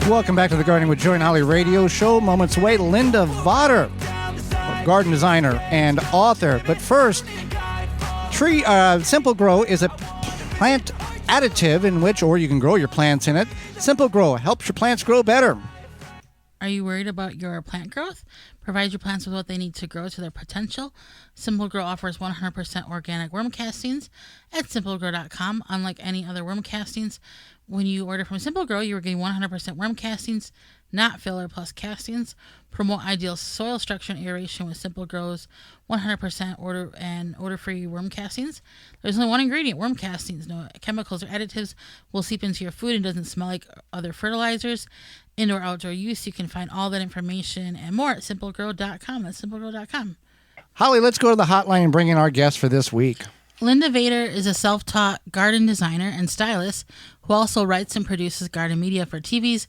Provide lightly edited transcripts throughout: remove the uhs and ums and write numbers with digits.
Welcome back to the Gardening with Joy and Holly radio show. Moments away, Linda Vater, garden designer and author. But first, Simple Grow is a plant additive in which, or you can grow your plants in it. Simple Grow helps your plants grow better. Are you worried about your plant growth? Provide your plants with what they need to grow to their potential. Simple Grow offers 100% organic worm castings at simplegrow.com. Unlike any other worm castings, when you order from Simple Grow, you are getting 100% worm castings, not filler plus castings. Promote ideal soil structure and aeration with Simple Grow's 100% odor-free worm castings. There's only one ingredient, worm castings. No chemicals or additives will seep into your food and doesn't smell like other fertilizers. Indoor, outdoor use. You can find all that information and more at simplegrow.com. That's simplegrow.com. Holly, let's go to the hotline and bring in our guest for this week. Linda Vater is a self-taught garden designer and stylist who also writes and produces garden media for TVs,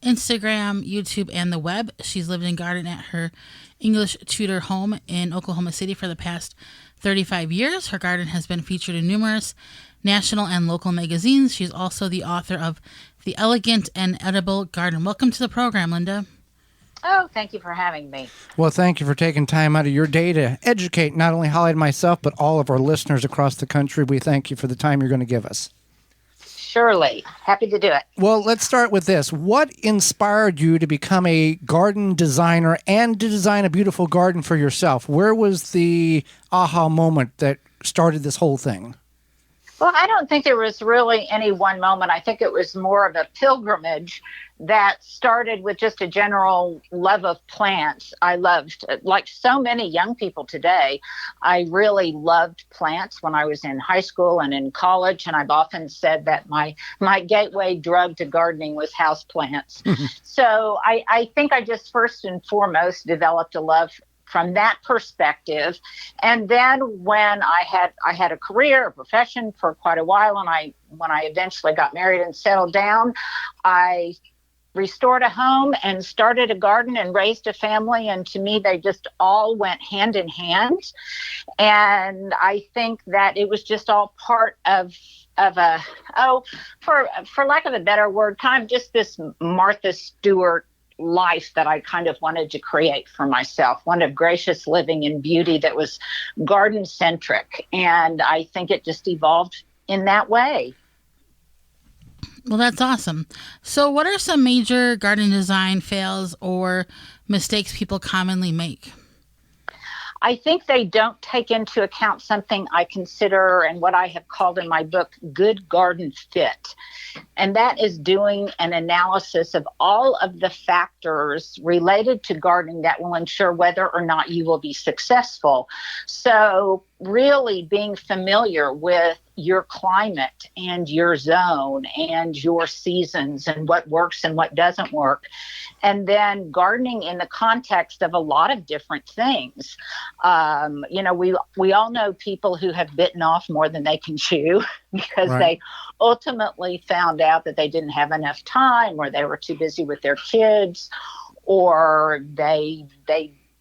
Instagram, YouTube, and the web. She's lived and gardened at her English tutor home in Oklahoma City for the past 35 years. Her garden has been featured in numerous national and local magazines. She's also the author of The Elegant and Edible Garden. Welcome to the program, Linda. Oh, thank you for having me. Well, thank you for taking time out of your day to educate not only Holly and myself, but all of our listeners across the country. We thank you for the time you're going to give us. Surely. Happy to do it. Well, let's start with this. What inspired you to become a garden designer and to design a beautiful garden for yourself? Where was the aha moment that started this whole thing? Well, I don't think there was really any one moment. I think it was more of a pilgrimage that started with just a general love of plants. I loved, like so many young people today, I really loved plants when I was in high school and in college. And I've often said that my gateway drug to gardening was houseplants. So I think I just first and foremost developed a love from that perspective. And then when I had a career, a profession for quite a while, and when I eventually got married and settled down, I restored a home and started a garden and raised a family. And to me, they just all went hand in hand. And I think that it was just all part of for lack of a better word, kind of just this Martha Stewart life that I kind of wanted to create for myself, one of gracious living and beauty that was garden centric. And I think it just evolved in that way. Well, that's awesome. So what are some major garden design fails or mistakes people commonly make? I think they don't take into account something I consider and what I have called in my book, good garden fit. And that is doing an analysis of all of the factors related to gardening that will ensure whether or not you will be successful. So really being familiar with your climate and your zone and your seasons and what works and what doesn't work. And then gardening in the context of a lot of different things. We all know people who have bitten off more than they can chew because they ultimately found out that they didn't have enough time, or they were too busy with their kids, or they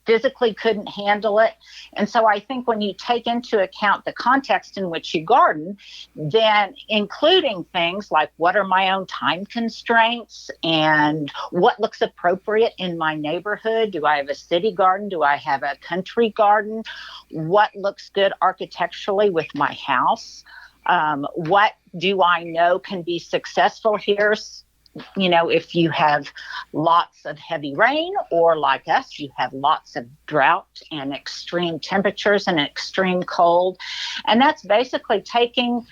physically couldn't handle it. And so I think when you take into account the context in which you garden, then including things like what are my own time constraints and what looks appropriate in my neighborhood? Do I have a city garden? Do I have a country garden? What looks good architecturally with my house? What do I know can be successful here? If you have lots of heavy rain, or like us, you have lots of drought and extreme temperatures and extreme cold. And that's basically taking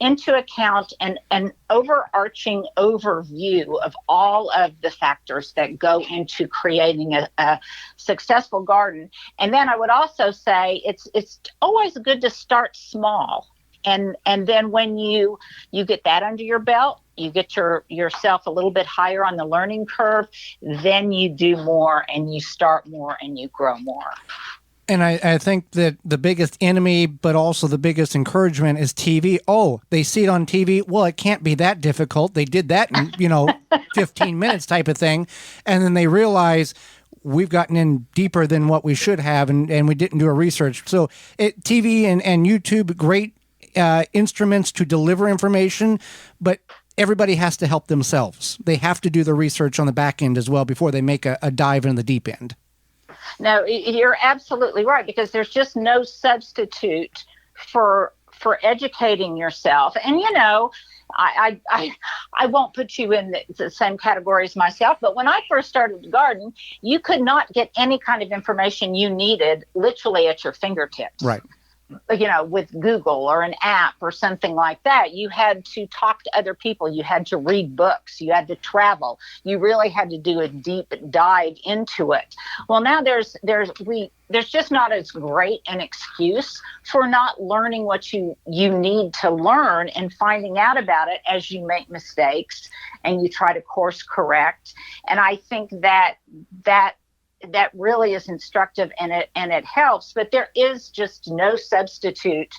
into account an overarching overview of all of the factors that go into creating a successful garden. And then I would also say it's always good to start small. And then when you get that under your belt, you get yourself a little bit higher on the learning curve, then you do more and you start more and you grow more. And I think that the biggest enemy, but also the biggest encouragement is TV. Oh, they see it on TV. Well, it can't be that difficult. They did that in, 15 minutes type of thing. And then they realize we've gotten in deeper than what we should have, and we didn't do our research. So TV and YouTube, great instruments to deliver information, but everybody has to help themselves. They have to do the research on the back end as well before they make a dive in the deep end. No, you're absolutely right, because there's just no substitute for educating yourself. And I won't put you in the same category as myself, but when I first started to garden, you could not get any kind of information you needed literally at your fingertips. Right. With Google or an app or something like that. You had to talk to other people. You had to read books. You had to travel. You really had to do a deep dive into it. Well, now there's just not as great an excuse for not learning what you need to learn and finding out about it as you make mistakes and you try to course correct. And I think that really is instructive, and it helps, but there is just no substitute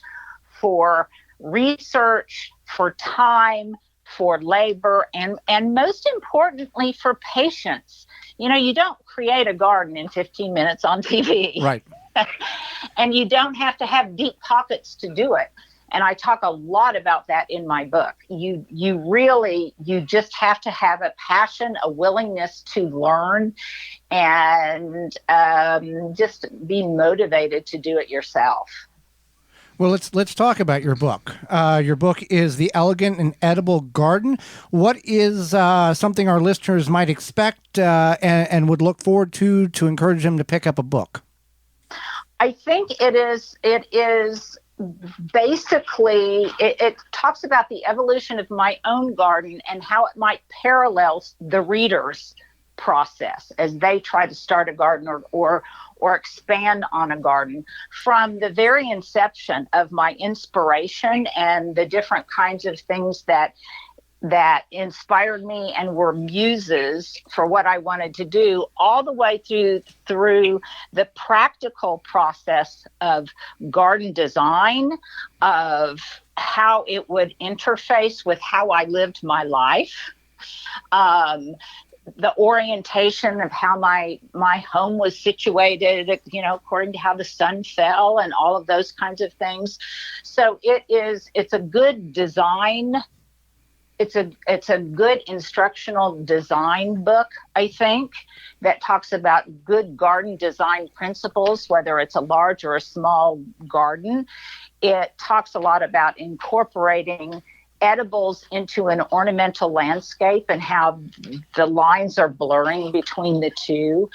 for research, for time, for labor, and most importantly, for patience. You don't create a garden in 15 minutes on TV. Right. And you don't have to have deep pockets to do it. And I talk a lot about that in my book. You just have to have a passion, a willingness to learn, and just be motivated to do it yourself. Well, let's talk about your book. Your book is The Elegant and Edible Garden. What is something our listeners might expect and would look forward to encourage them to pick up a book? I think it is basically, it talks about the evolution of my own garden and how it might parallel the reader's process as they try to start a garden or expand on a garden, from the very inception of my inspiration and the different kinds of things that inspired me and were muses for what I wanted to do, all the way through the practical process of garden design, of how it would interface with how I lived my life, the orientation of how my home was situated, according to how the sun fell and all of those kinds of things. So it's a good design. It's a good instructional design book, I think, that talks about good garden design principles, whether it's a large or a small garden. It talks a lot about incorporating edibles into an ornamental landscape and how the lines are blurring between the two.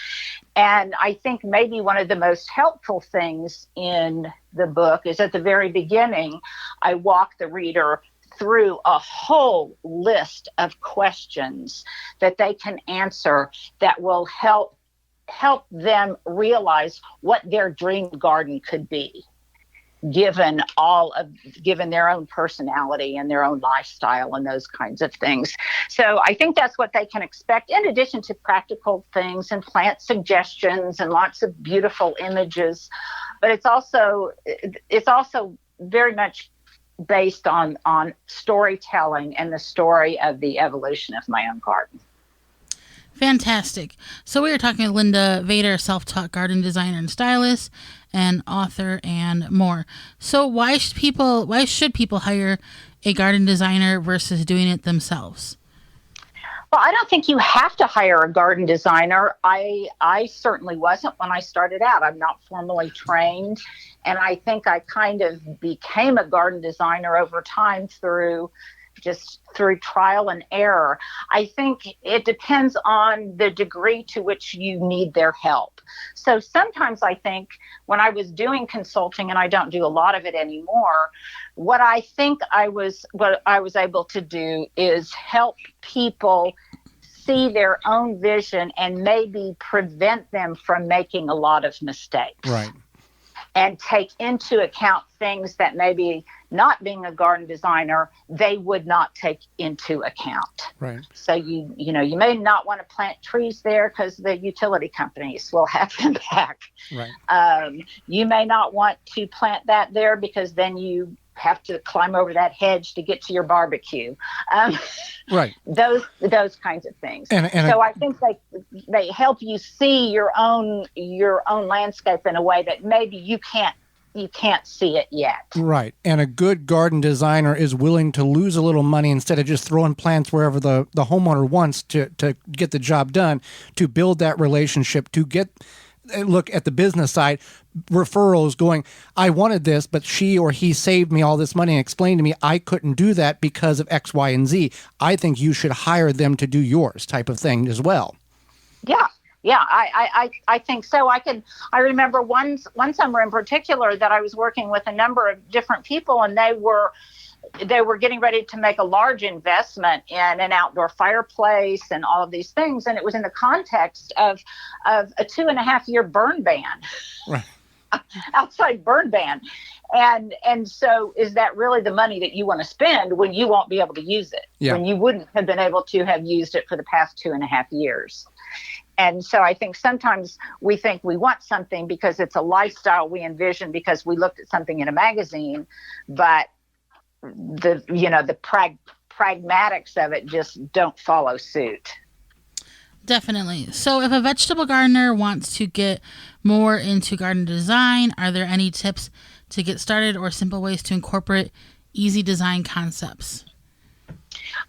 And I think maybe one of the most helpful things in the book is at the very beginning, I walk the reader through a whole list of questions that they can answer that will help them realize what their dream garden could be, given their own personality and their own lifestyle and those kinds of things. So I think that's what they can expect, in addition to practical things and plant suggestions and lots of beautiful images. But it's also very much based on storytelling and the story of the evolution of my own garden. Fantastic. So we are talking to Linda Vater, self-taught garden designer and stylist and author and more. So why should people hire a garden designer versus doing it themselves? Well, I don't think you have to hire a garden designer. I certainly wasn't when I started out. I'm not formally trained. And I think I kind of became a garden designer over time through trial and error. I think it depends on the degree to which you need their help. So sometimes I think when I was doing consulting, and I don't do a lot of it anymore, what I was able to do is help people see their own vision and maybe prevent them from making a lot of mistakes. Right. And take into account things that maybe, not being a garden designer, they would not take into account. Right. So you may not want to plant trees there because the utility companies will have them back. Right. You may not want to plant that there because then you have to climb over that hedge to get to your barbecue. Right. Those kinds of things. And so I think they help you see your own landscape in a way that maybe you can't you can't see it yet. Right. And a good garden designer is willing to lose a little money instead of just throwing plants wherever the homeowner wants to get the job done, to build that relationship, to get look at the business side, referrals going, I wanted this, but she or he saved me all this money and explained to me I couldn't do that because of X, Y, and Z. I think you should hire them to do yours, type of thing as well. Yeah. Yeah, I think so. I remember one summer in particular that I was working with a number of different people, and they were getting ready to make a large investment in an outdoor fireplace and all of these things, and it was in the context of a 2.5-year burn ban. Right. Outside burn ban. And so is that really the money that you want to spend when you won't be able to use it? Yeah. When you wouldn't have been able to have used it for the past 2.5 years? And so I think sometimes we think we want something because it's a lifestyle we envision because we looked at something in a magazine, but the pragmatics of it just don't follow suit. Definitely. So if a vegetable gardener wants to get more into garden design, are there any tips to get started or simple ways to incorporate easy design concepts?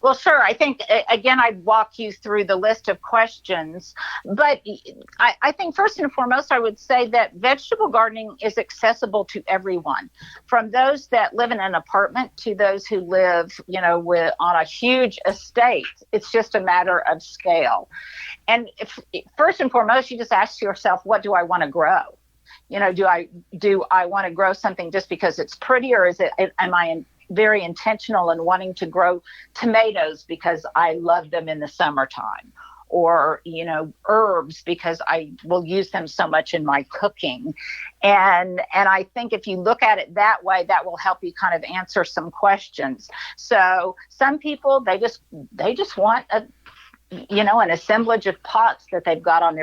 Well, sure. I think, again, I'd walk you through the list of questions. But I think first and foremost, I would say that vegetable gardening is accessible to everyone, from those that live in an apartment to those who live, on a huge estate. It's just a matter of scale. And first and foremost, you just ask yourself, what do I want to grow? Do I want to grow something just because it's pretty, or am I very intentional in wanting to grow tomatoes because I love them in the summertime, or, herbs because I will use them so much in my cooking. And I think if you look at it that way, that will help you kind of answer some questions. So some people, they just want an assemblage of pots that they've got on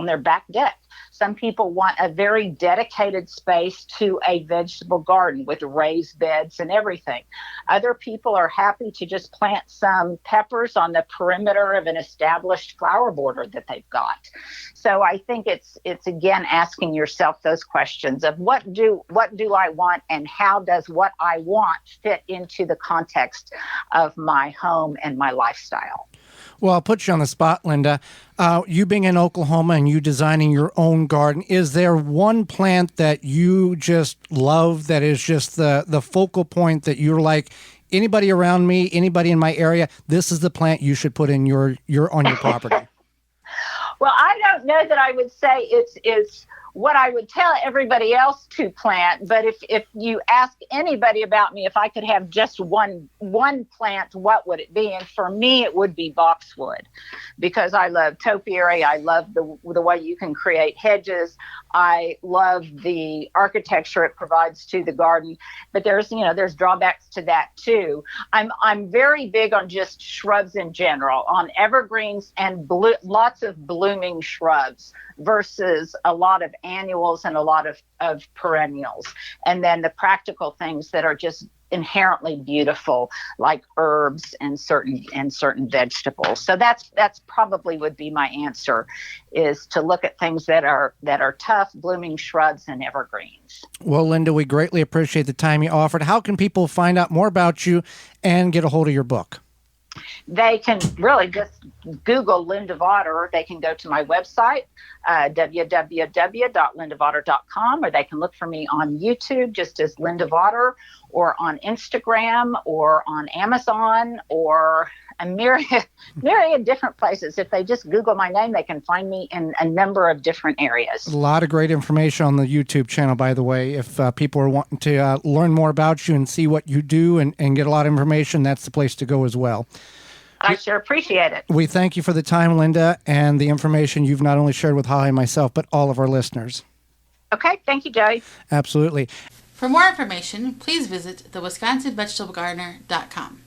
their back deck. Some people want a very dedicated space to a vegetable garden with raised beds and everything. Other people are happy to just plant some peppers on the perimeter of an established flower border that they've got. So I think it's again asking yourself those questions of what do I want, and how does what I want fit into the context of my home and my lifestyle. Well, I'll put you on the spot, Linda. You being in Oklahoma and you designing your own garden, is there one plant that you just love that is just the focal point that you're like, anybody around me, anybody in my area, this is the plant you should put in on your property? Well, I don't know that I would say it's what I would tell everybody else to plant, but if you ask anybody about me, if I could have just one plant, what would it be? And for me, it would be boxwood, because I love topiary. I love the way you can create hedges. I love the architecture it provides to the garden, but there's drawbacks to that too. I'm very big on just shrubs in general, on evergreens and lots of blooming shrubs versus a lot of annuals and a lot of perennials. And then the practical things that are just inherently beautiful, like herbs and certain vegetables. So that's probably would be my answer, is to look at things that are tough, blooming shrubs and evergreens. Well, Linda, we greatly appreciate the time you offered. How can people find out more about you and get a hold of your book? They can really just Google Linda Vater. They can go to my website, www.lindavater.com, or they can look for me on YouTube just as Linda Vater, or on Instagram, or on Amazon, or a myriad different places. If they just Google my name, they can find me in a number of different areas. A lot of great information on the YouTube channel, by the way. If people are wanting to learn more about you and see what you do and get a lot of information, that's the place to go as well. I sure appreciate it. We thank you for the time, Linda, and the information you've not only shared with Holly and myself, but all of our listeners. Okay. Thank you, Joey. Absolutely. For more information, please visit thewisconsinvegetablegardener.com.